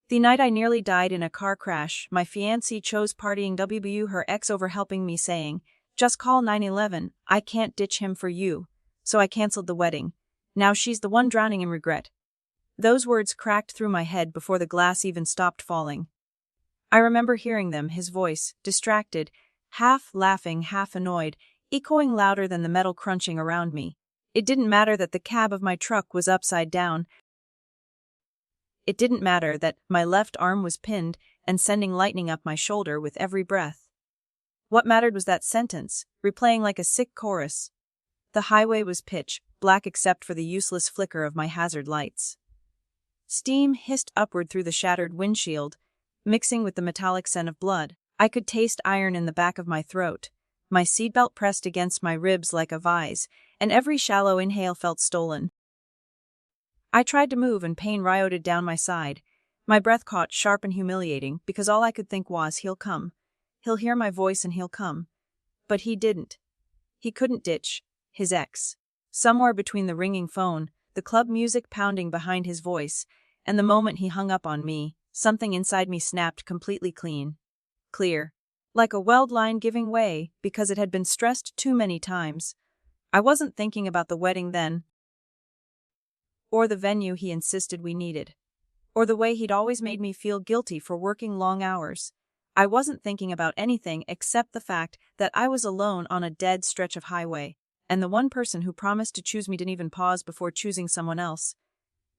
The night I nearly died in a car crash, my fiancée chose partying her ex over helping me, saying, "Just call 911, I can't ditch him for you." So I cancelled the wedding. Now she's the one drowning in regret. Those words cracked through my head before the glass even stopped falling. I remember hearing them, his voice, distracted, half laughing, half annoyed, echoing louder than the metal crunching around me. It didn't matter that the cab of my truck was upside down. It didn't matter that my left arm was pinned and sending lightning up my shoulder with every breath. What mattered was that sentence, replaying like a sick chorus. The highway was pitch black except for the useless flicker of my hazard lights. Steam hissed upward through the shattered windshield, mixing with the metallic scent of blood. I could taste iron in the back of my throat. My seatbelt pressed against my ribs like a vise, and every shallow inhale felt stolen. I tried to move and pain rioted down my side. My breath caught sharp and humiliating because all I could think was, he'll come. He'll hear my voice and he'll come. But he didn't. He couldn't ditch his ex. Somewhere between the ringing phone, the club music pounding behind his voice, and the moment he hung up on me, something inside me snapped completely clear. Like a weld line giving way because it had been stressed too many times. I wasn't thinking about the wedding then, or the venue he insisted we needed, or the way he'd always made me feel guilty for working long hours. I wasn't thinking about anything except the fact that I was alone on a dead stretch of highway, and the one person who promised to choose me didn't even pause before choosing someone else.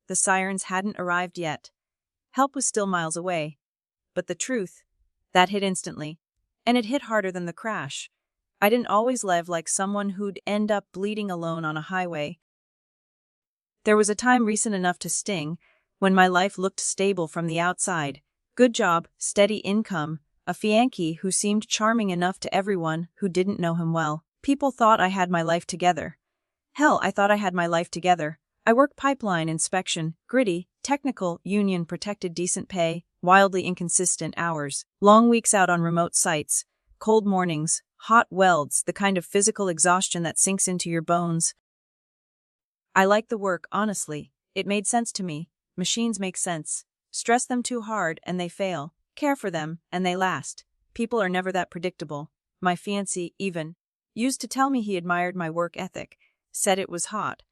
The sirens hadn't arrived yet. Help was still miles away. But the truth, that hit instantly. And it hit harder than the crash. I didn't always live like someone who'd end up bleeding alone on a highway. There was a time recent enough to sting, when my life looked stable from the outside. Good job, steady income, a fiancé who seemed charming enough to everyone who didn't know him well. People thought I had my life together. Hell, I thought I had my life together. I worked pipeline inspection, gritty, technical, union-protected decent pay, wildly inconsistent hours, long weeks out on remote sites, cold mornings, hot welds, the kind of physical exhaustion that sinks into your bones. I liked the work, honestly. It made sense to me. Machines make sense. Stress them too hard and they fail. Care for them and they last. People are never that predictable. My fiancé, even, used to tell me he admired my work ethic, said it was hot,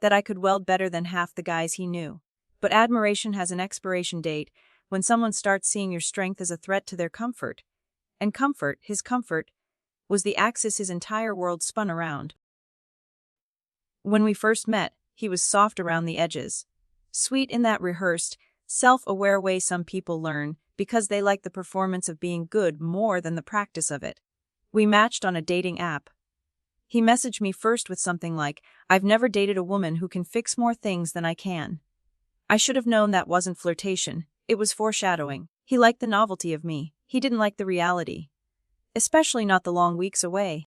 that I could weld better than half the guys he knew. But admiration has an expiration date when someone starts seeing your strength as a threat to their comfort. And comfort, his comfort, was the axis his entire world spun around. When we first met, he was soft around the edges. Sweet in that rehearsed, self-aware way some people learn because they like the performance of being good more than the practice of it. We matched on a dating app. He messaged me first with something like, "I've never dated a woman who can fix more things than I can." I should have known that wasn't flirtation. It was foreshadowing. He liked the novelty of me. He didn't like the reality. Especially not the long weeks away.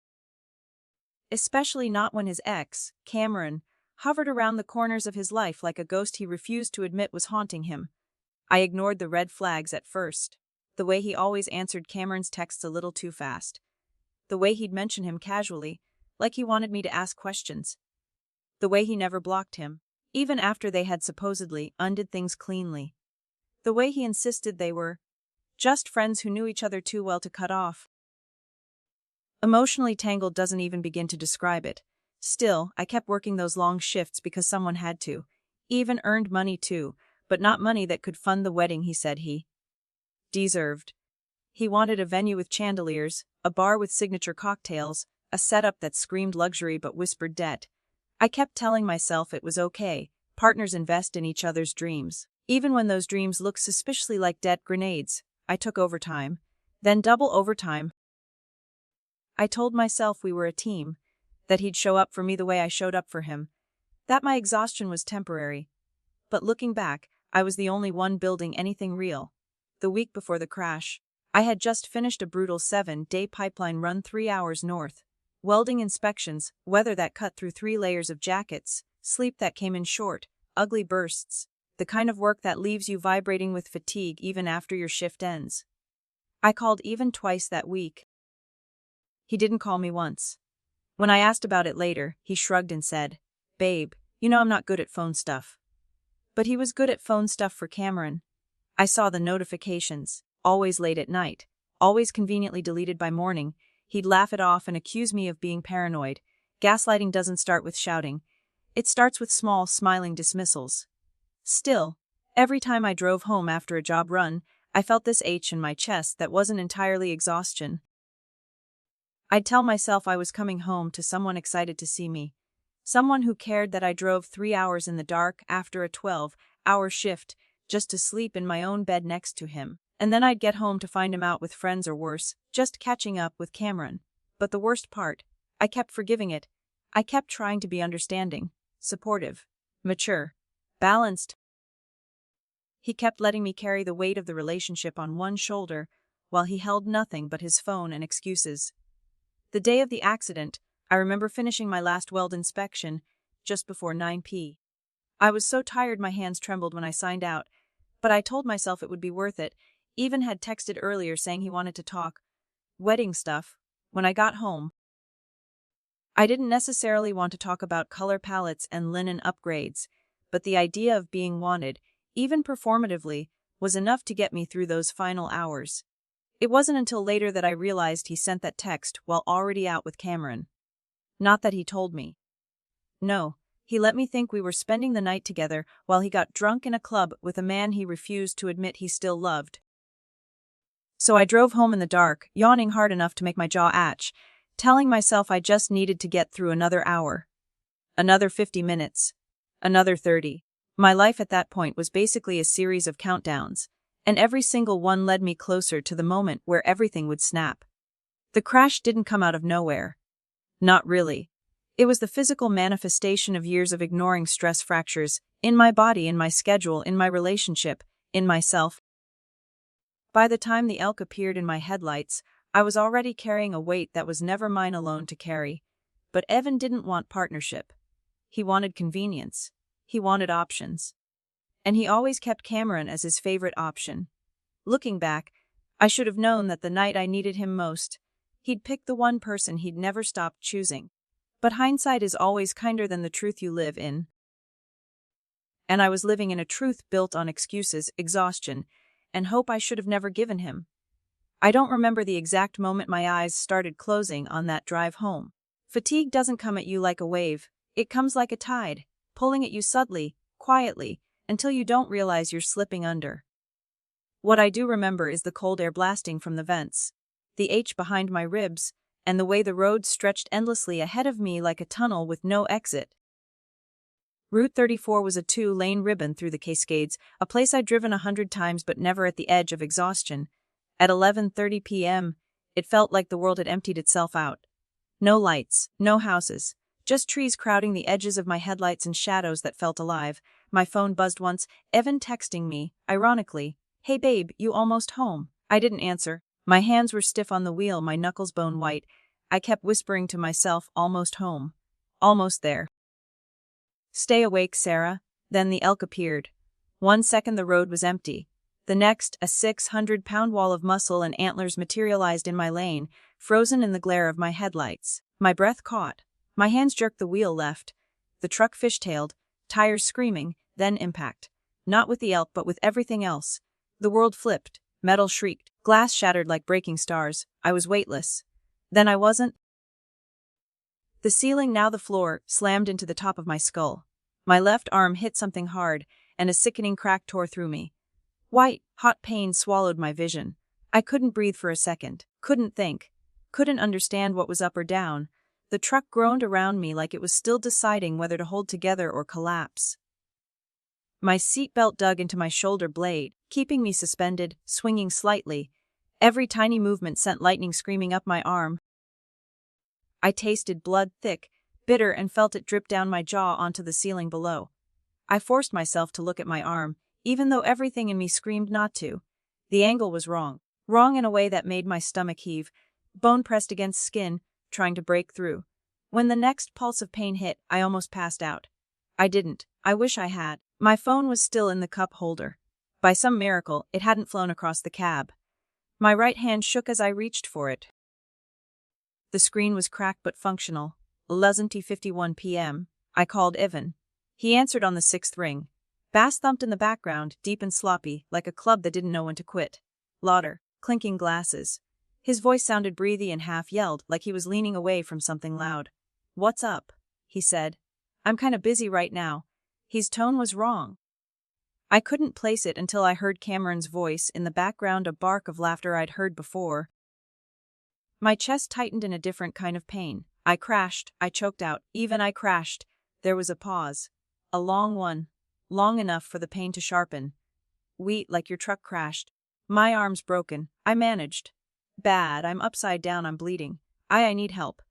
Especially not when his ex, Cameron, hovered around the corners of his life like a ghost he refused to admit was haunting him. I ignored the red flags at first. The way he always answered Cameron's texts a little too fast. The way he'd mention him casually, like he wanted me to ask questions. The way he never blocked him, even after they had supposedly undid things cleanly. The way he insisted they were just friends who knew each other too well to cut off. Emotionally tangled doesn't even begin to describe it. Still, I kept working those long shifts because someone had to. Even earned money too, but not money that could fund the wedding he said he deserved. He wanted a venue with chandeliers, a bar with signature cocktails, a setup that screamed luxury but whispered debt. I kept telling myself it was okay. Partners invest in each other's dreams. Even when those dreams looked suspiciously like debt grenades, I took overtime. Then double overtime. I told myself we were a team, that he'd show up for me the way I showed up for him, that my exhaustion was temporary. But looking back, I was the only one building anything real. The week before the crash, I had just finished a brutal 7-day pipeline run 3 hours north. Welding inspections, weather that cut through 3 layers of jackets, sleep that came in short, ugly bursts, the kind of work that leaves you vibrating with fatigue even after your shift ends. I called even twice that week. He didn't call me once. When I asked about it later, he shrugged and said, "Babe, you know I'm not good at phone stuff." But he was good at phone stuff for Cameron. I saw the notifications, always late at night, always conveniently deleted by morning. He'd laugh it off and accuse me of being paranoid. Gaslighting doesn't start with shouting. It starts with small, smiling dismissals. Still, every time I drove home after a job run, I felt this ache in my chest that wasn't entirely exhaustion. I'd tell myself I was coming home to someone excited to see me. Someone who cared that I drove 3 hours in the dark after a 12-hour shift just to sleep in my own bed next to him. And then I'd get home to find him out with friends or worse, just catching up with Cameron. But the worst part, I kept forgiving it. I kept trying to be understanding, supportive, mature, balanced. He kept letting me carry the weight of the relationship on one shoulder, while he held nothing but his phone and excuses. The day of the accident, I remember finishing my last weld inspection, just before 9 p.m. I was so tired my hands trembled when I signed out, but I told myself it would be worth it, even had texted earlier saying he wanted to talk wedding stuff. When I got home, I didn't necessarily want to talk about color palettes and linen upgrades, but the idea of being wanted, even performatively, was enough to get me through those final hours. It wasn't until later that I realized he sent that text while already out with Cameron. Not that he told me. No, he let me think we were spending the night together while he got drunk in a club with a man he refused to admit he still loved. So I drove home in the dark, yawning hard enough to make my jaw itch, telling myself I just needed to get through another hour. Another 50 minutes. Another 30. My life at that point was basically a series of countdowns, and every single one led me closer to the moment where everything would snap. The crash didn't come out of nowhere. Not really. It was the physical manifestation of years of ignoring stress fractures, in my body, in my schedule, in my relationship, in myself. By the time the elk appeared in my headlights, I was already carrying a weight that was never mine alone to carry. But Evan didn't want partnership. He wanted convenience. He wanted options. And he always kept Cameron as his favorite option. Looking back, I should have known that the night I needed him most, he'd pick the one person he'd never stopped choosing. But hindsight is always kinder than the truth you live in. And I was living in a truth built on excuses, exhaustion, and hope I should have never given him. I don't remember the exact moment my eyes started closing on that drive home. Fatigue doesn't come at you like a wave, it comes like a tide, pulling at you subtly, quietly, until you don't realize you're slipping under. What I do remember is the cold air blasting from the vents, the ache behind my ribs, and the way the road stretched endlessly ahead of me like a tunnel with no exit. Route 34 was a 2-lane ribbon through the Cascades, a place I'd driven 100 times but never at the edge of exhaustion. At 11:30 p.m., it felt like the world had emptied itself out. No lights, no houses, just trees crowding the edges of my headlights and shadows that felt alive. My phone buzzed once, Evan texting me, ironically, "Hey babe, you almost home?" I didn't answer. My hands were stiff on the wheel, my knuckles bone white. I kept whispering to myself, almost home. Almost there. Stay awake, Sarah. Then the elk appeared. 1 second the road was empty. The next, a 600-pound wall of muscle and antlers materialized in my lane, frozen in the glare of my headlights. My breath caught. My hands jerked the wheel left. The truck fishtailed, tires screaming, then impact. Not with the elk but with everything else. The world flipped, metal shrieked, glass shattered like breaking stars. I was weightless. Then I wasn't. The ceiling, now the floor, slammed into the top of my skull. My left arm hit something hard, and a sickening crack tore through me. White, hot pain swallowed my vision. I couldn't breathe for a second, couldn't think, couldn't understand what was up or down. The truck groaned around me like it was still deciding whether to hold together or collapse. My seatbelt dug into my shoulder blade, keeping me suspended, swinging slightly. Every tiny movement sent lightning screaming up my arm. I tasted blood, thick, bitter, and felt it drip down my jaw onto the ceiling below. I forced myself to look at my arm, even though everything in me screamed not to. The angle was wrong. Wrong in a way that made my stomach heave, bone pressed against skin, trying to break through. When the next pulse of pain hit, I almost passed out. I didn't. I wish I had. My phone was still in the cup holder. By some miracle, it hadn't flown across the cab. My right hand shook as I reached for it. The screen was cracked but functional. 11:51 p.m. I called Evan. He answered on the 6th ring. Bass thumped in the background, deep and sloppy, like a club that didn't know when to quit. Lauder, clinking glasses. His voice sounded breathy and half-yelled, like he was leaning away from something loud. "What's up?" he said. "I'm kinda busy right now." His tone was wrong. I couldn't place it until I heard Cameron's voice, in the background a bark of laughter I'd heard before. My chest tightened in a different kind of pain. I choked out, I crashed. There was a pause. A long one. Long enough for the pain to sharpen. "Wheat, like your truck crashed." "My arm's broken." I managed. "Bad, I'm upside down, I'm bleeding." I need help."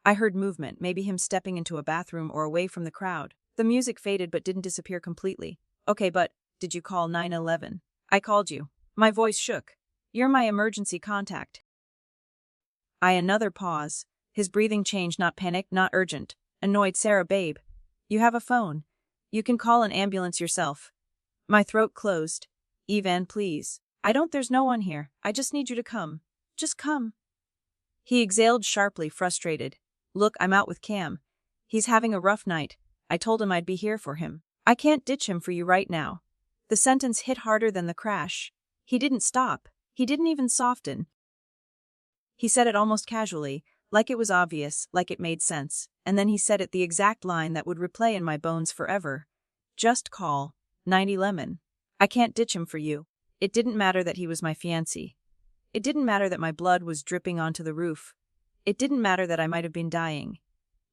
I heard movement, maybe him stepping into a bathroom or away from the crowd. The music faded but didn't disappear completely. "Okay, but did you call 911? "I called you." My voice shook. "You're my emergency contact." Another pause. His breathing changed, not panic, not urgent. Annoyed. "Sarah, babe. You have a phone. You can call an ambulance yourself." My throat closed. "Evan, please. There's no one here. I just need you to come. Just come." He exhaled sharply, frustrated. "Look, I'm out with Cam. He's having a rough night. I told him I'd be here for him. I can't ditch him for you right now." The sentence hit harder than the crash. He didn't stop. He didn't even soften. He said it almost casually, like it was obvious, like it made sense, and then he said it the exact line that would replay in my bones forever. "Just call 911. I can't ditch him for you." It didn't matter that he was my fiancé. It didn't matter that my blood was dripping onto the roof. It didn't matter that I might have been dying.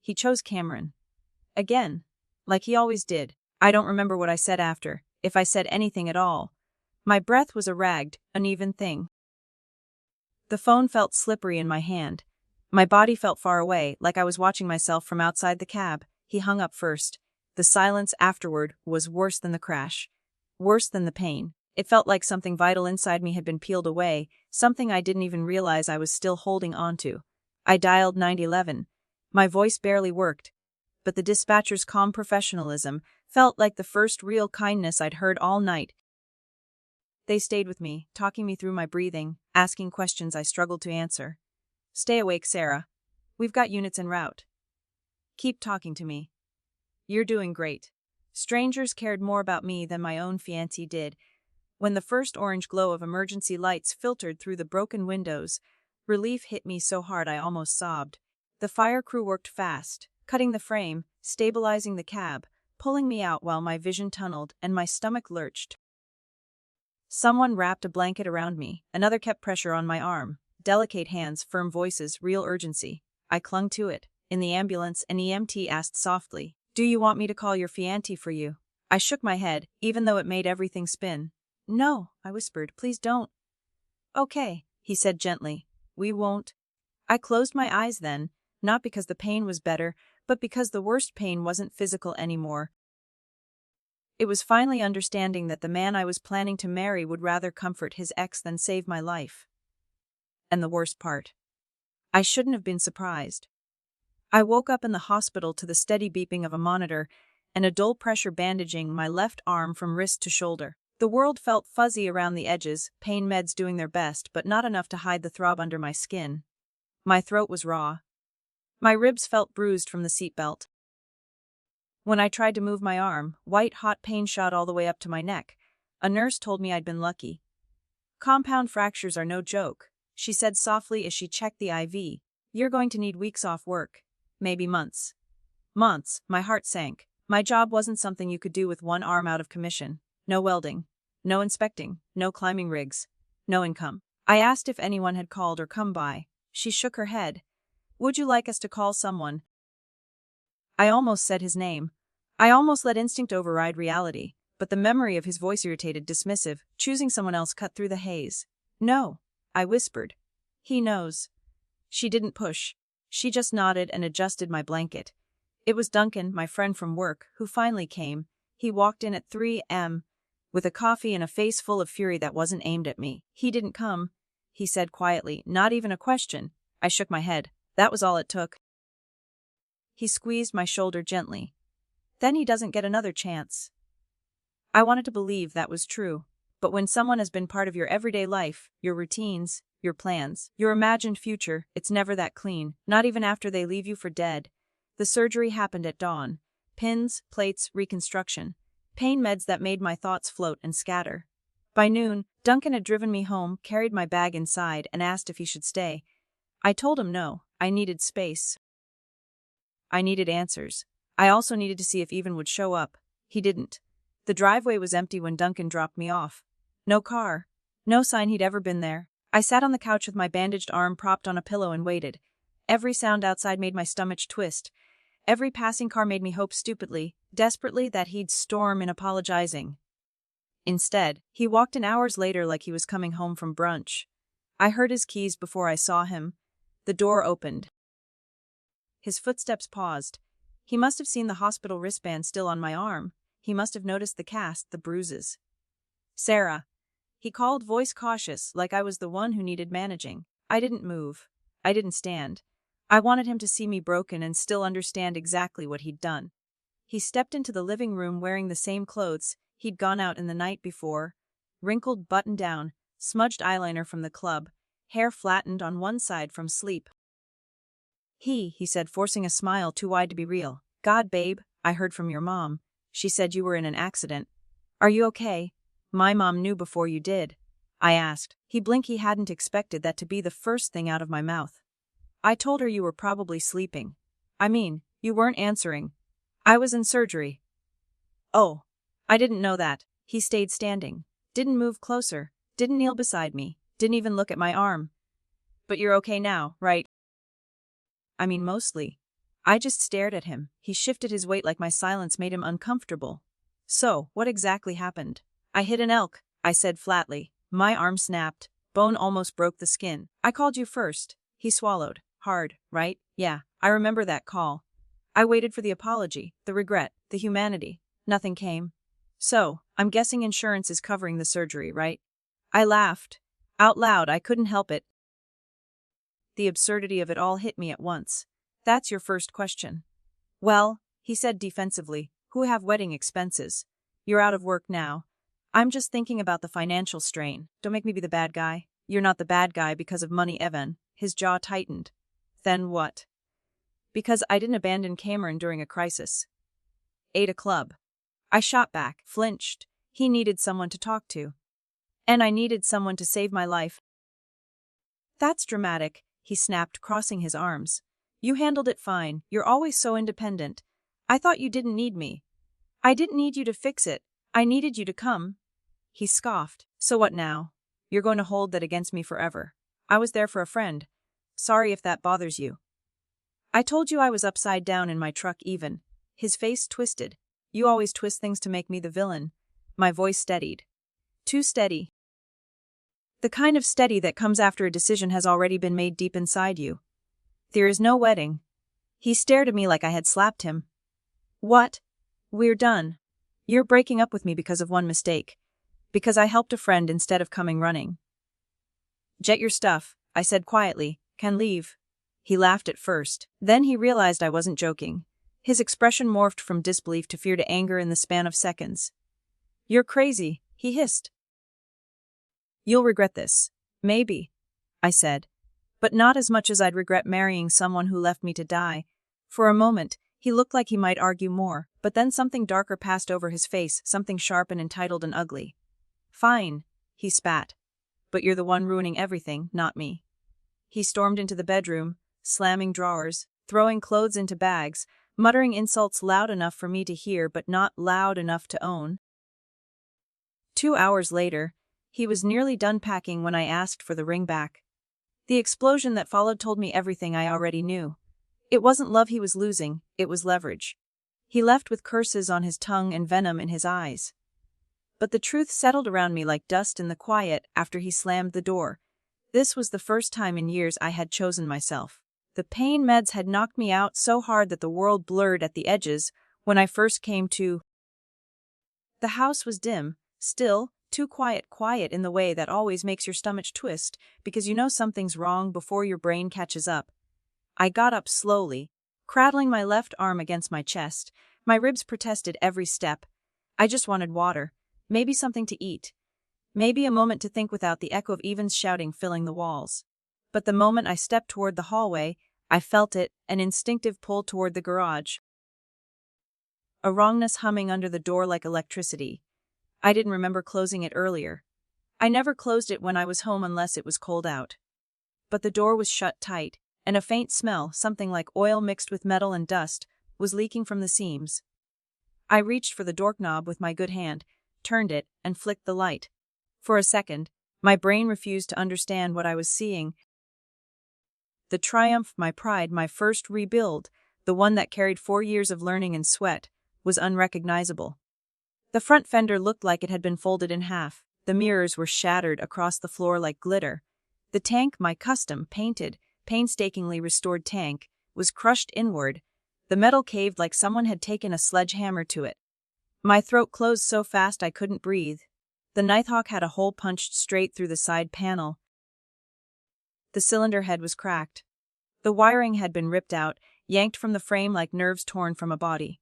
He chose Cameron. Again. Like he always did. I don't remember what I said after, if I said anything at all. My breath was a ragged, uneven thing. The phone felt slippery in my hand. My body felt far away, like I was watching myself from outside the cab. He hung up first. The silence afterward was worse than the crash. Worse than the pain. It felt like something vital inside me had been peeled away, something I didn't even realize I was still holding onto. I dialed 911. My voice barely worked, but the dispatcher's calm professionalism felt like the first real kindness I'd heard all night. They stayed with me, talking me through my breathing, asking questions I struggled to answer. "Stay awake, Sarah. We've got units en route. Keep talking to me. You're doing great." Strangers cared more about me than my own fiancé did. When the first orange glow of emergency lights filtered through the broken windows, relief hit me so hard I almost sobbed. The fire crew worked fast, cutting the frame, stabilizing the cab, pulling me out while my vision tunneled and my stomach lurched. Someone wrapped a blanket around me, another kept pressure on my arm. Delicate hands, firm voices, real urgency. I clung to it. In the ambulance, an EMT asked softly, "Do you want me to call your fiancé for you?" I shook my head, even though it made everything spin. "No," I whispered, "please don't." "Okay," he said gently. "We won't." I closed my eyes then, not because the pain was better, but because the worst pain wasn't physical anymore. It was finally understanding that the man I was planning to marry would rather comfort his ex than save my life. And the worst part. I shouldn't have been surprised. I woke up in the hospital to the steady beeping of a monitor and a dull pressure bandaging my left arm from wrist to shoulder. The world felt fuzzy around the edges, pain meds doing their best, but not enough to hide the throb under my skin. My throat was raw. My ribs felt bruised from the seatbelt. When I tried to move my arm, white-hot pain shot all the way up to my neck. A nurse told me I'd been lucky. "Compound fractures are no joke," she said softly as she checked the IV. "You're going to need weeks off work. Maybe months." Months. My heart sank. My job wasn't something you could do with one arm out of commission. No welding. No inspecting. No climbing rigs. No income. I asked if anyone had called or come by. She shook her head. "Would you like us to call someone?" I almost said his name. I almost let instinct override reality, but the memory of his voice irritated, dismissive, choosing someone else cut through the haze. "No," I whispered. "He knows." She didn't push. She just nodded and adjusted my blanket. It was Duncan, my friend from work, who finally came. He walked in at 3 a.m. with a coffee and a face full of fury that wasn't aimed at me. "He didn't come," he said quietly, "not even a question." I shook my head. That was all it took. He squeezed my shoulder gently. "Then he doesn't get another chance." I wanted to believe that was true. But when someone has been part of your everyday life, your routines, your plans, your imagined future, it's never that clean, not even after they leave you for dead. The surgery happened at dawn. Pins, plates, reconstruction. pain meds that made my thoughts float and scatter. By noon, Duncan had driven me home, carried my bag inside, and asked if he should stay. I told him no, I needed space. I needed answers. I also needed to see if Even would show up. He didn't. The driveway was empty when Duncan dropped me off. No car. No sign he'd ever been there. I sat on the couch with my bandaged arm propped on a pillow and waited. Every sound outside made my stomach twist. Every passing car made me hope stupidly, desperately, that he'd storm in apologizing. Instead, he walked in hours later like he was coming home from brunch. I heard his keys before I saw him. The door opened. His footsteps paused. He must have seen the hospital wristband still on my arm. He must have noticed the cast, the bruises. "Sarah," he called, voice cautious, like I was the one who needed managing. I didn't move. I didn't stand. I wanted him to see me broken and still understand exactly what he'd done. He stepped into the living room wearing the same clothes he'd gone out in the night before, wrinkled button down, smudged eyeliner from the club, hair flattened on one side from sleep. He said, forcing a smile too wide to be real. "God, babe, I heard from your mom. She said you were in an accident. Are you okay?" "My mom knew before you did," I asked. He blinked. He hadn't expected that to be the first thing out of my mouth. "I told her you were probably sleeping. I mean, you weren't answering. I was in surgery." "Oh, I didn't know that." He stayed standing. Didn't move closer. Didn't kneel beside me. Didn't even look at my arm. "But you're okay now, right?" "I mean, mostly." I just stared at him. He shifted his weight like my silence made him uncomfortable. "So, what exactly happened?" "I hit an elk," I said flatly. My arm snapped. Bone almost broke the skin. "I called you first." He swallowed. "Hard, right?" "Yeah, I remember that call. I waited for the apology, the regret, the humanity. Nothing came. So, I'm guessing insurance is covering the surgery, right?" I laughed. Out loud. I couldn't help it. The absurdity of it all hit me at once. "That's your first question." "Well," he said defensively, "who have wedding expenses? You're out of work now. I'm just thinking about the financial strain. Don't make me be the bad guy." "You're not the bad guy because of money, Evan." His jaw tightened. "Then what?" "Because I didn't abandon Cameron during a crisis. Ate a club." I shot back, flinched. He needed someone to talk to. And I needed someone to save my life. "That's dramatic," he snapped, crossing his arms. "You handled it fine. You're always so independent. I thought you didn't need me. I didn't need you to fix it. I needed you to come." He scoffed. "So what now? You're going to hold that against me forever. I was there for a friend. Sorry if that bothers you." "I told you I was upside down in my truck even." His face twisted. "You always twist things to make me the villain." My voice steadied. Too steady. The kind of steady that comes after a decision has already been made deep inside you. "There is no wedding." He stared at me like I had slapped him. "What?" "We're done. You're breaking up with me because of one mistake. Because I helped a friend instead of coming running." "Get your stuff," I said quietly. "Can leave." He laughed at first. Then he realized I wasn't joking. His expression morphed from disbelief to fear to anger in the span of seconds. "You're crazy," he hissed. "You'll regret this." "Maybe," I said. "But not as much as I'd regret marrying someone who left me to die." For a moment, he looked like he might argue more, but then something darker passed over his face, something sharp and entitled and ugly. "Fine," he spat. "But you're the one ruining everything, not me." He stormed into the bedroom, slamming drawers, throwing clothes into bags, muttering insults loud enough for me to hear but not loud enough to own. 2 hours later, he was nearly done packing when I asked for the ring back. The explosion that followed told me everything I already knew. It wasn't love he was losing, it was leverage. He left with curses on his tongue and venom in his eyes. But the truth settled around me like dust in the quiet after he slammed the door. This was the first time in years I had chosen myself. The pain meds had knocked me out so hard that the world blurred at the edges when I first came to. The house was dim, still, too quiet in the way that always makes your stomach twist because you know something's wrong before your brain catches up. I got up slowly, cradling my left arm against my chest. My ribs protested every step. I just wanted water, maybe something to eat, maybe a moment to think without the echo of Evan's shouting filling the walls. But the moment I stepped toward the hallway, I felt it, an instinctive pull toward the garage. a wrongness humming under the door like electricity. I didn't remember closing it earlier. I never closed it when I was home unless it was cold out. But the door was shut tight, and a faint smell, something like oil mixed with metal and dust, was leaking from the seams. I reached for the doorknob with my good hand, turned it, and flicked the light. For a second, my brain refused to understand what I was seeing. The triumph, my pride, my first rebuild, the one that carried 4 years of learning and sweat, was unrecognizable. The front fender looked like it had been folded in half. The mirrors were shattered across the floor like glitter. The tank, my custom, painted, painstakingly restored tank, was crushed inward. The metal caved like someone had taken a sledgehammer to it. My throat closed so fast I couldn't breathe. The Nighthawk had a hole punched straight through the side panel. The cylinder head was cracked. The wiring had been ripped out, yanked from the frame like nerves torn from a body.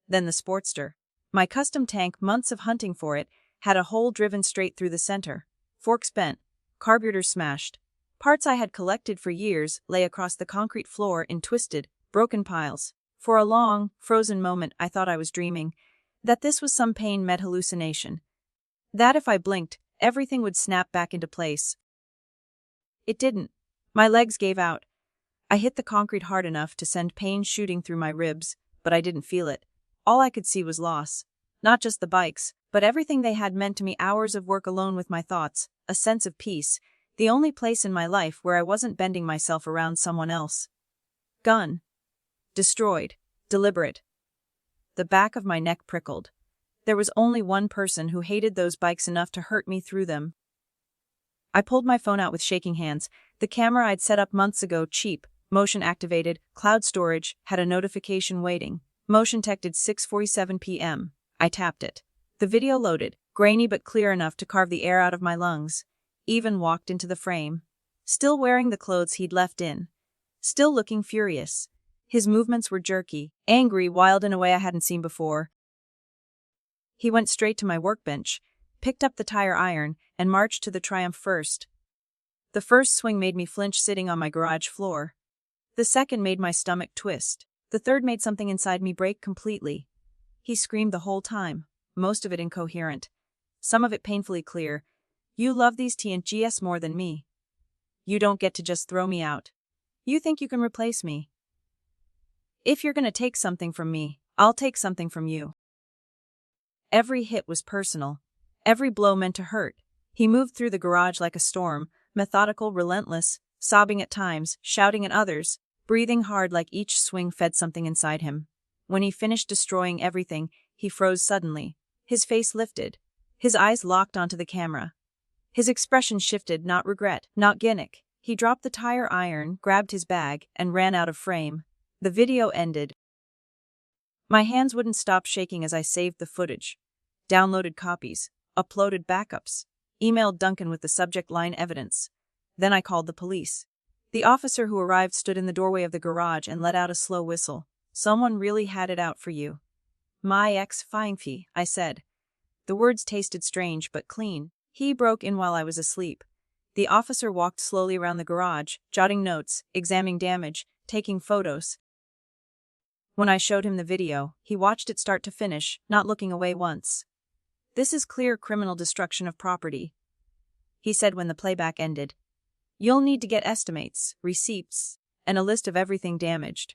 Then the Sportster. My custom tank, months of hunting for it, had a hole driven straight through the center. Forks bent, carburetor smashed. Parts I had collected for years lay across the concrete floor in twisted, broken piles. For a long, frozen moment I thought I was dreaming, that this was some pain-med hallucination. That if I blinked, everything would snap back into place. It didn't. My legs gave out. I hit the concrete hard enough to send pain shooting through my ribs, but I didn't feel it. All I could see was loss. Not just the bikes, but everything they had meant to me, hours of work alone with my thoughts, a sense of peace, the only place in my life where I wasn't bending myself around someone else. Gone. Destroyed. Deliberate. The back of my neck prickled. There was only one person who hated those bikes enough to hurt me through them. I pulled my phone out with shaking hands. The camera I'd set up months ago, cheap, motion-activated, cloud storage, had a notification waiting. Motion detected 6:47 p.m. I tapped it. The video loaded, grainy but clear enough to carve the air out of my lungs. Even walked into the frame. Still wearing the clothes he'd left in. Still looking furious. His movements were jerky, angry, wild in a way I hadn't seen before. He went straight to my workbench, picked up the tire iron, and marched to the Triumph first. The first swing made me flinch sitting on my garage floor. The second made my stomach twist. The third made something inside me break completely. He screamed the whole time, most of it incoherent. Some of it painfully clear. You love these TNGs more than me. You don't get to just throw me out. You think you can replace me. If you're gonna take something from me, I'll take something from you. Every hit was personal. Every blow meant to hurt. He moved through the garage like a storm, methodical, relentless, sobbing at times, shouting at others, breathing hard like each swing fed something inside him. When he finished destroying everything, he froze suddenly. His face lifted. His eyes locked onto the camera. His expression shifted, not regret, not gimmick. He dropped the tire iron, grabbed his bag, and ran out of frame. The video ended. My hands wouldn't stop shaking as I saved the footage. Downloaded copies, uploaded backups, emailed Duncan with the subject line evidence. Then I called the police. The officer who arrived stood in the doorway of the garage and let out a slow whistle. Someone really had it out for you. My ex-Fiancée, I said. The words tasted strange but clean. He broke in while I was asleep. The officer walked slowly around the garage, jotting notes, examining damage, taking photos. When I showed him the video, he watched it start to finish, not looking away once. This is clear criminal destruction of property, he said when the playback ended. You'll need to get estimates, receipts, and a list of everything damaged.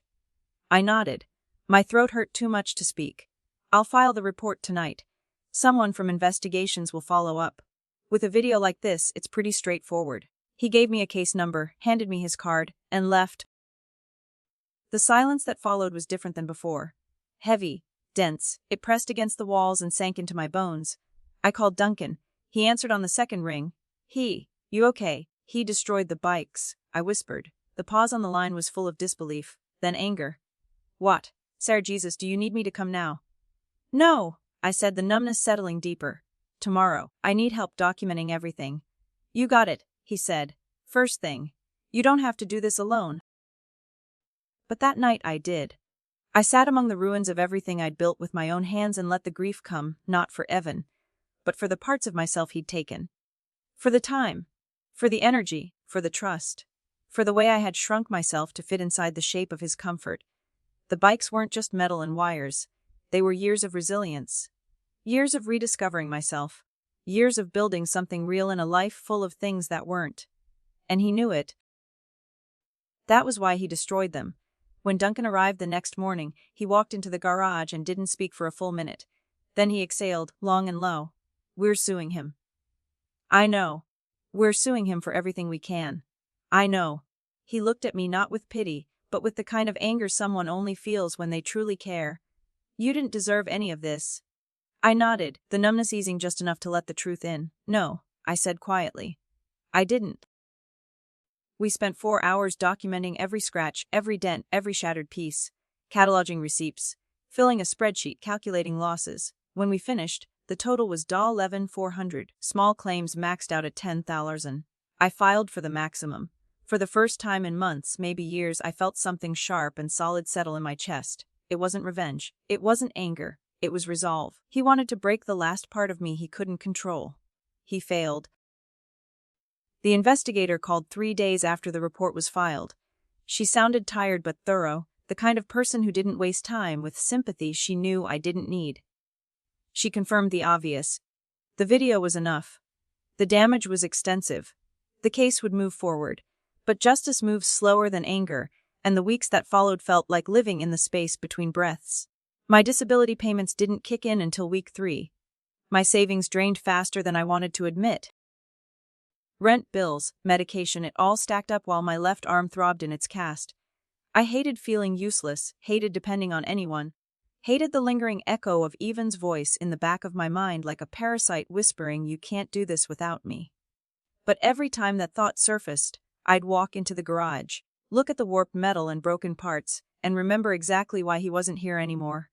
I nodded. My throat hurt too much to speak. I'll file the report tonight. Someone from investigations will follow up. With a video like this, it's pretty straightforward. He gave me a case number, handed me his card, and left. The silence that followed was different than before. Heavy, dense, it pressed against the walls and sank into my bones. I called Duncan. He answered on the second ring. You okay? He destroyed the bikes, I whispered. The pause on the line was full of disbelief, then anger. What? Sarah Jesus, do you need me to come now? No, I said, the numbness settling deeper. Tomorrow. I need help documenting everything. You got it, he said. First thing. You don't have to do this alone. But that night I did. I sat among the ruins of everything I'd built with my own hands and let the grief come, not for Evan, but for the parts of myself he'd taken. For the time. For the energy. For the trust. For the way I had shrunk myself to fit inside the shape of his comfort. The bikes weren't just metal and wires. They were years of resilience. Years of rediscovering myself. Years of building something real in a life full of things that weren't. And he knew it. That was why he destroyed them. When Duncan arrived the next morning, he walked into the garage and didn't speak for a full minute. Then he exhaled, long and low. "We're suing him." "I know. We're suing him for everything we can." "I know." He looked at me not with pity, but with the kind of anger someone only feels when they truly care. "You didn't deserve any of this." I nodded, the numbness easing just enough to let the truth in. "No," I said quietly. "I didn't." We spent 4 hours documenting every scratch, every dent, every shattered piece, cataloging receipts, filling a spreadsheet, calculating losses. When we finished, the total was $11,400, small claims maxed out at $10,000. I filed for the maximum. For the first time in months, maybe years, I felt something sharp and solid settle in my chest. It wasn't revenge. It wasn't anger. It was resolve. He wanted to break the last part of me he couldn't control. He failed. The investigator called 3 days after the report was filed. She sounded tired but thorough, the kind of person who didn't waste time with sympathy she knew I didn't need. She confirmed the obvious. The video was enough. The damage was extensive. The case would move forward. But justice moves slower than anger, and the weeks that followed felt like living in the space between breaths. My disability payments didn't kick in until week 3. My savings drained faster than I wanted to admit. Rent, bills, medication, it all stacked up while my left arm throbbed in its cast. I hated feeling useless, hated depending on anyone, hated the lingering echo of Evan's voice in the back of my mind like a parasite whispering, "You can't do this without me." But every time that thought surfaced, I'd walk into the garage, look at the warped metal and broken parts, and remember exactly why he wasn't here anymore.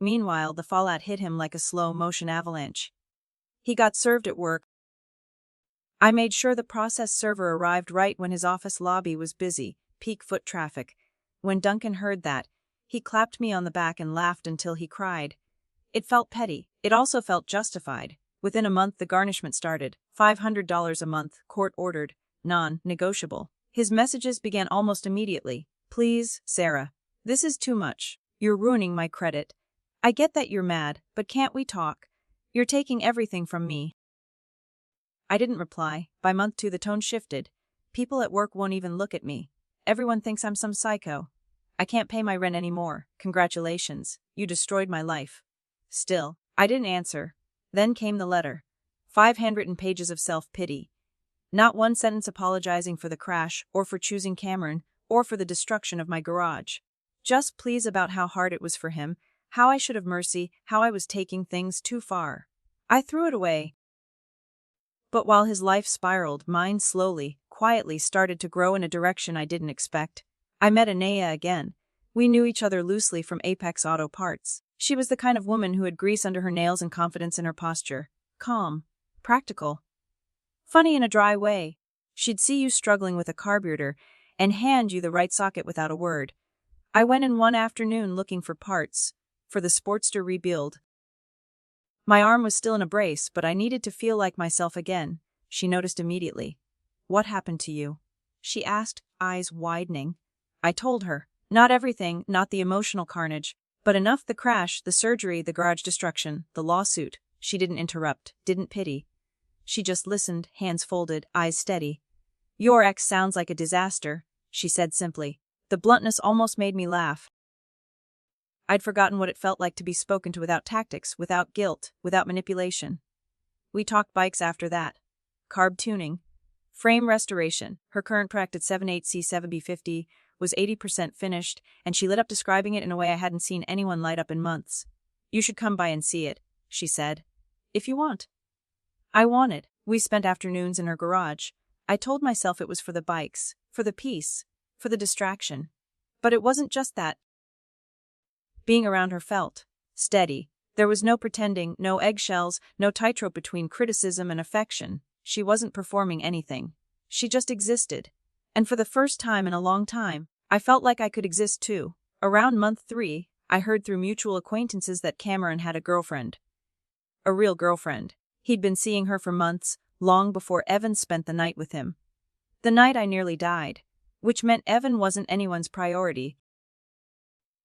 Meanwhile, the fallout hit him like a slow-motion avalanche. He got served at work. I made sure the process server arrived right when his office lobby was busy, peak foot traffic. When Duncan heard that, he clapped me on the back and laughed until he cried. It felt petty. It also felt justified. Within a month the garnishment started. $500 a month, court-ordered, non-negotiable. His messages began almost immediately. "Please, Sarah. This is too much. You're ruining my credit. I get that you're mad, but can't we talk? You're taking everything from me." I didn't reply. By month 2 the tone shifted. "People at work won't even look at me. Everyone thinks I'm some psycho. I can't pay my rent anymore. Congratulations. You destroyed my life." Still, I didn't answer. Then came the letter. 5 handwritten pages of self-pity. Not one sentence apologizing for the crash, or for choosing Cameron, or for the destruction of my garage. Just pleas about how hard it was for him, how I should have mercy, how I was taking things too far. I threw it away. But while his life spiraled, mine slowly, quietly started to grow in a direction I didn't expect. I met Anaya again. We knew each other loosely from Apex Auto Parts. She was the kind of woman who had grease under her nails and confidence in her posture. Calm. Practical. Funny in a dry way. She'd see you struggling with a carburetor and hand you the right socket without a word. I went in one afternoon looking for parts for the Sportster rebuild. My arm was still in a brace, but I needed to feel like myself again. She noticed immediately. "What happened to you?" she asked, eyes widening. I told her. Not everything, not the emotional carnage, but enough: the crash, the surgery, the garage destruction, the lawsuit. She didn't interrupt, didn't pity. She just listened, hands folded, eyes steady. "Your ex sounds like a disaster," she said simply. The bluntness almost made me laugh. I'd forgotten what it felt like to be spoken to without tactics, without guilt, without manipulation. We talked bikes after that. Carb tuning. Frame restoration. Her current Practed 78C7B50 was 80% finished, and she lit up describing it in a way I hadn't seen anyone light up in months. "You should come by and see it," she said. "If you want." I wanted. We spent afternoons in her garage. I told myself it was for the bikes, for the peace, for the distraction. But it wasn't just that. Being around her felt steady. There was no pretending, no eggshells, no tightrope between criticism and affection. She wasn't performing anything. She just existed. And for the first time in a long time, I felt like I could exist too. Around month 3, I heard through mutual acquaintances that Cameron had a girlfriend. A real girlfriend. He'd been seeing her for months, long before Evan spent the night with him. The night I nearly died. Which meant Evan wasn't anyone's priority.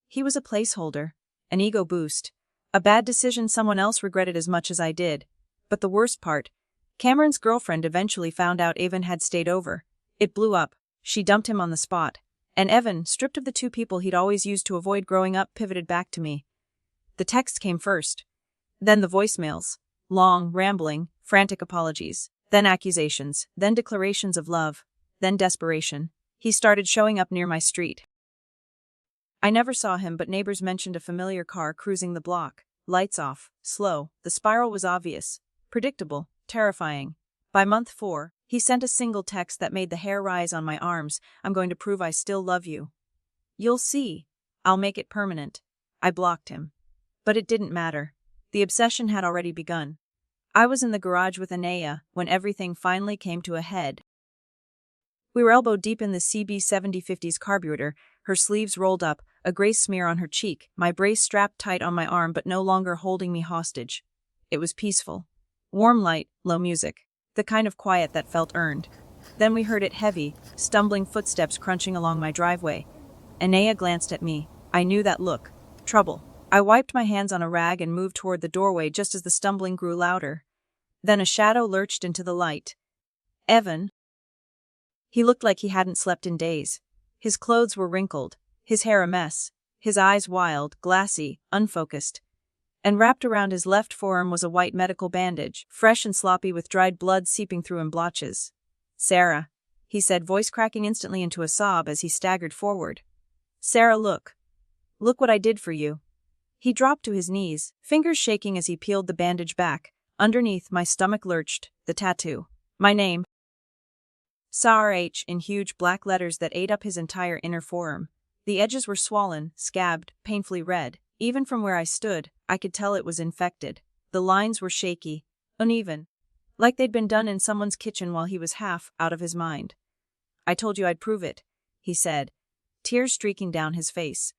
He was a placeholder. An ego boost. A bad decision someone else regretted as much as I did. But the worst part, Cameron's girlfriend eventually found out Evan had stayed over. It blew up. She dumped him on the spot. And Evan, stripped of the two people he'd always used to avoid growing up, pivoted back to me. The text came first. Then the voicemails. Long, rambling, frantic apologies. Then accusations. Then declarations of love. Then desperation. He started showing up near my street. I never saw him, but neighbors mentioned a familiar car cruising the block. Lights off. Slow. The spiral was obvious. Predictable. Terrifying. By month 4, he sent a single text that made the hair rise on my arms. I'm going to prove I still love you. You'll see. I'll make it permanent. I blocked him. But it didn't matter. The obsession had already begun. I was in the garage with Anaya when everything finally came to a head. We were elbow deep in the CB7050's carburetor, her sleeves rolled up, a gray smear on her cheek, my brace strapped tight on my arm but no longer holding me hostage. It was peaceful. Warm light, low music. The kind of quiet that felt earned. Then we heard it heavy, stumbling footsteps crunching along my driveway. Anaya glanced at me. I knew that look. Trouble. I wiped my hands on a rag and moved toward the doorway just as the stumbling grew louder. Then a shadow lurched into the light. Evan. He looked like he hadn't slept in days. His clothes were wrinkled, his hair a mess, his eyes wild, glassy, unfocused. And wrapped around his left forearm was a white medical bandage, fresh and sloppy with dried blood seeping through in blotches. Sarah, he said, voice cracking instantly into a sob as he staggered forward. Sarah, look. Look what I did for you. He dropped to his knees, fingers shaking as he peeled the bandage back. Underneath, my stomach lurched, the tattoo. My name. SARH in huge black letters that ate up his entire inner forearm. The edges were swollen, scabbed, painfully red. Even from where I stood, I could tell it was infected. The lines were shaky, uneven, like they'd been done in someone's kitchen while he was half out of his mind. I told you I'd prove it, he said, tears streaking down his face.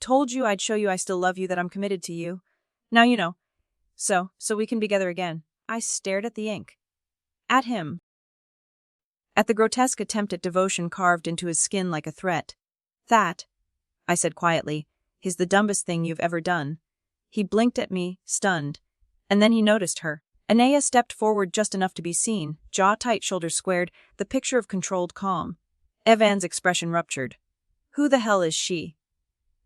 Told you I'd show you I still love you, that I'm committed to you. Now you know. So we can be together again. I stared at the ink. At him. At the grotesque attempt at devotion carved into his skin like a threat. That, I said quietly, is the dumbest thing you've ever done. He blinked at me, stunned. And then he noticed her. Anaya stepped forward just enough to be seen, jaw tight, shoulders squared, the picture of controlled calm. Evan's expression ruptured. Who the hell is she?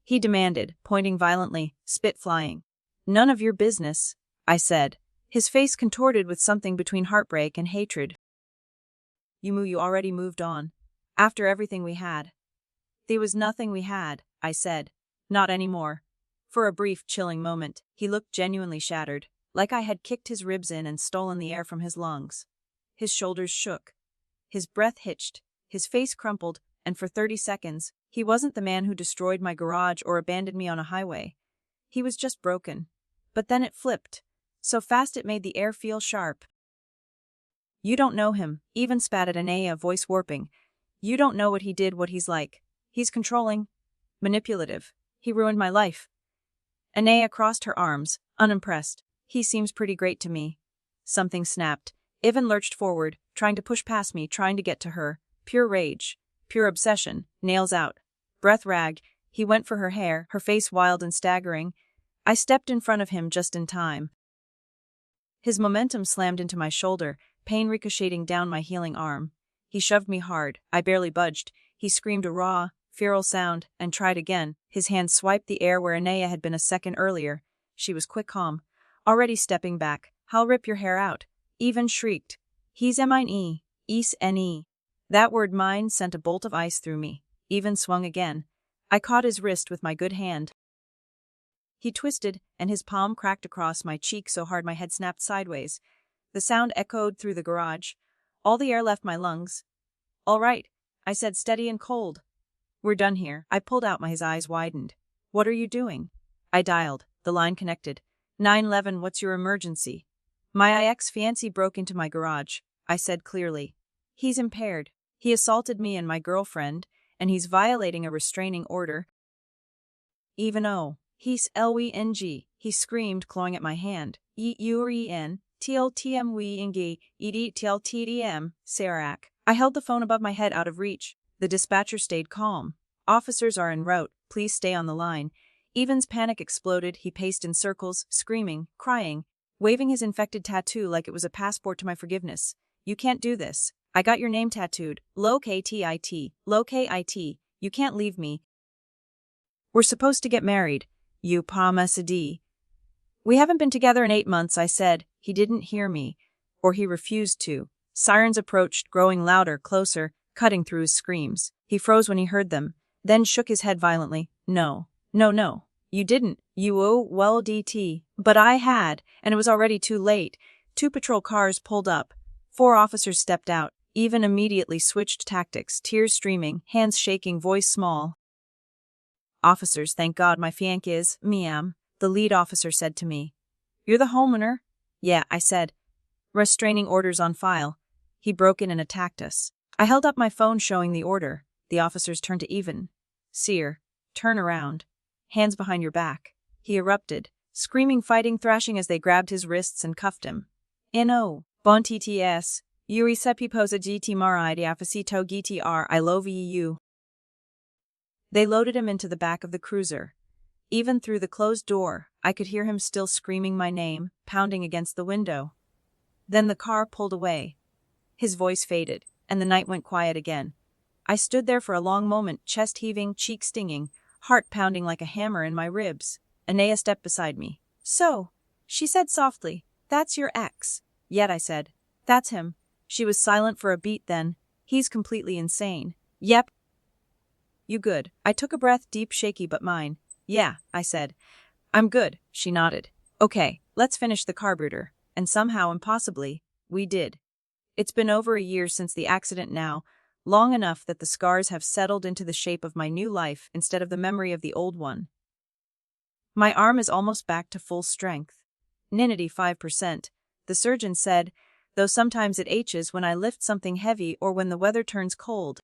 He demanded, pointing violently, spit flying. None of your business, I said, his face contorted with something between heartbreak and hatred. You already moved on. After everything we had. There was nothing we had, I said. Not anymore. For a brief, chilling moment, he looked genuinely shattered, like I had kicked his ribs in and stolen the air from his lungs. His shoulders shook. His breath hitched, his face crumpled, and for 30 seconds, he wasn't the man who destroyed my garage or abandoned me on a highway. He was just broken. But then it flipped, so fast it made the air feel sharp. You don't know him, even spat at Anaya, voice warping. You don't know what he did, what he's like. He's controlling, manipulative. He ruined my life. Anaya crossed her arms, unimpressed. He seems pretty great to me. Something snapped. Ivan lurched forward, trying to push past me, trying to get to her. Pure rage. Pure obsession. Nails out. Breath ragged. He went for her hair, her face wild and staggering. I stepped in front of him just in time. His momentum slammed into my shoulder, pain ricocheting down my healing arm. He shoved me hard. I barely budged. He screamed a raw, feral sound, and tried again. His hand swiped the air where Anaya had been a second earlier. She was quick calm. Already stepping back. I'll rip your hair out. Even shrieked. He's mine. Is ne. That word mine sent a bolt of ice through me. Even swung again. I caught his wrist with my good hand. He twisted, and his palm cracked across my cheek so hard my head snapped sideways. The sound echoed through the garage. All the air left my lungs. All right, I said, steady and cold. We're done here. I pulled out. His eyes widened. What are you doing? I dialed. The line connected. 911, what's your emergency? My ex-fiancé broke into my garage, I said clearly. He's impaired. He assaulted me and my girlfriend, and he's violating a restraining order. Even oh. He's LWNG, he screamed, clawing at my hand. EUREN, TLTMWNG, EDTLTDM, Sarak. I held the phone above my head out of reach. The dispatcher stayed calm. Officers are en route, please stay on the line. Evan's panic exploded. He paced in circles, screaming, crying, waving his infected tattoo like it was a passport to my forgiveness. You can't do this. I got your name tattooed. Lo-K-T-I-T. Lo-K-I-T. You can't leave me. We're supposed to get married. You promised. We haven't been together in 8 months, I said. He didn't hear me. Or he refused to. Sirens approached, growing louder, closer, cutting through his screams. He froze when he heard them, then shook his head violently. No. No. You didn't. Well, DT. But I had, and it was already too late. 2 patrol cars pulled up. 4 officers stepped out. Even immediately switched tactics, tears streaming, hands shaking, voice small. Officers, thank God my fiancé is, ma'am, the lead officer said to me. You're the homeowner? Yeah, I said. Restraining orders on file. He broke in and attacked us. I held up my phone showing the order. The officers turned to Evan. Seer, turn around. Hands behind your back. He erupted, screaming, fighting, thrashing as they grabbed his wrists and cuffed him. No. Bon TTS. Yuri sepi posa GT marai diafacito GTR I love you. They loaded him into the back of the cruiser. Even through the closed door, I could hear him still screaming my name, pounding against the window. Then the car pulled away. His voice faded, and the night went quiet again. I stood there for a long moment, chest heaving, cheek stinging, heart pounding like a hammer in my ribs. Anaya stepped beside me. So, she said softly, that's your ex. Yet, I said, that's him. She was silent for a beat then. He's completely insane. Yep. You good? I took a breath, deep, shaky but mine. Yeah, I said. I'm good, she nodded. Okay, let's finish the carburetor. And somehow, impossibly, we did. It's been over a year since the accident now, long enough that the scars have settled into the shape of my new life instead of the memory of the old one. My arm is almost back to full strength. Ninety 5%, the surgeon said, though sometimes it aches when I lift something heavy or when the weather turns cold.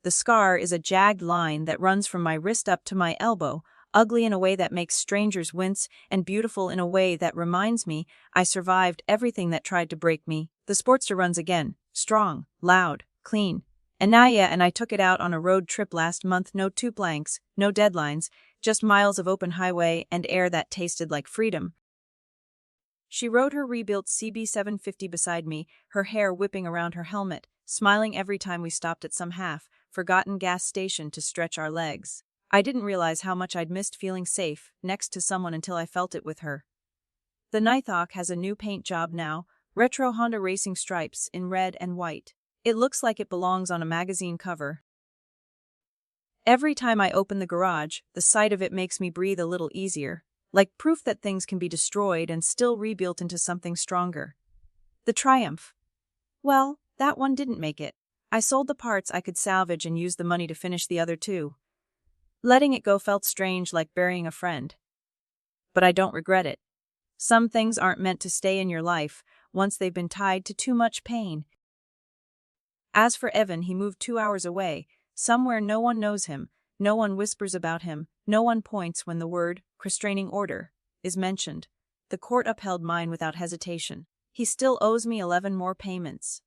The scar is a jagged line that runs from my wrist up to my elbow, ugly in a way that makes strangers wince and beautiful in a way that reminds me I survived everything that tried to break me. The Sportster runs again, strong, loud, clean. Anaya and I took it out on a road trip last month, no 2 blanks, no deadlines, just miles of open highway and air that tasted like freedom. She rode her rebuilt CB750 beside me, her hair whipping around her helmet, smiling every time we stopped at some half-forgotten gas station to stretch our legs. I didn't realize how much I'd missed feeling safe next to someone until I felt it with her. The Nighthawk has a new paint job now, retro Honda racing stripes in red and white. It looks like it belongs on a magazine cover. Every time I open the garage, the sight of it makes me breathe a little easier, like proof that things can be destroyed and still rebuilt into something stronger. The Triumph. Well, that one didn't make it. I sold the parts I could salvage and used the money to finish the other 2. Letting it go felt strange, like burying a friend. But I don't regret it. Some things aren't meant to stay in your life once they've been tied to too much pain. As for Evan, he moved 2 hours away, somewhere no one knows him, no one whispers about him, no one points when the word, restraining order, is mentioned. The court upheld mine without hesitation. He still owes me 11 more payments.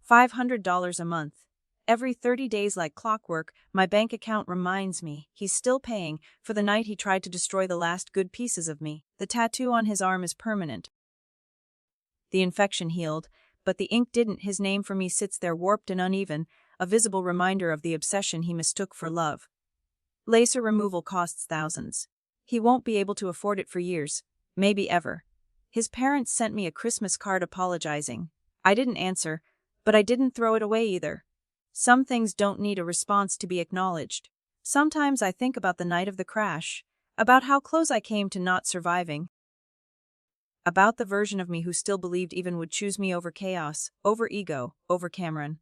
$500 a month. Every 30 days like clockwork, my bank account reminds me he's still paying for the night he tried to destroy the last good pieces of me. The tattoo on his arm is permanent. The infection healed, but the ink didn't. His name for me sits there warped and uneven, a visible reminder of the obsession he mistook for love. Laser removal costs thousands. He won't be able to afford it for years, maybe ever. His parents sent me a Christmas card apologizing. I didn't answer, but I didn't throw it away either. Some things don't need a response to be acknowledged. Sometimes I think about the night of the crash, about how close I came to not surviving, about the version of me who still believed Even would choose me over chaos, over ego, over Cameron.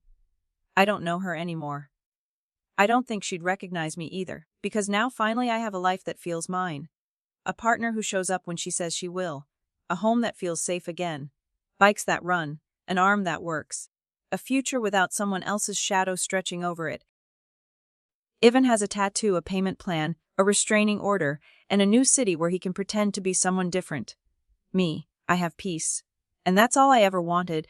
I don't know her anymore. I don't think she'd recognize me either, because now finally I have a life that feels mine. A partner who shows up when she says she will. A home that feels safe again. Bikes that run. An arm that works. A future without someone else's shadow stretching over it. Ivan has a tattoo, a payment plan, a restraining order, and a new city where he can pretend to be someone different. Me, I have peace. And that's all I ever wanted.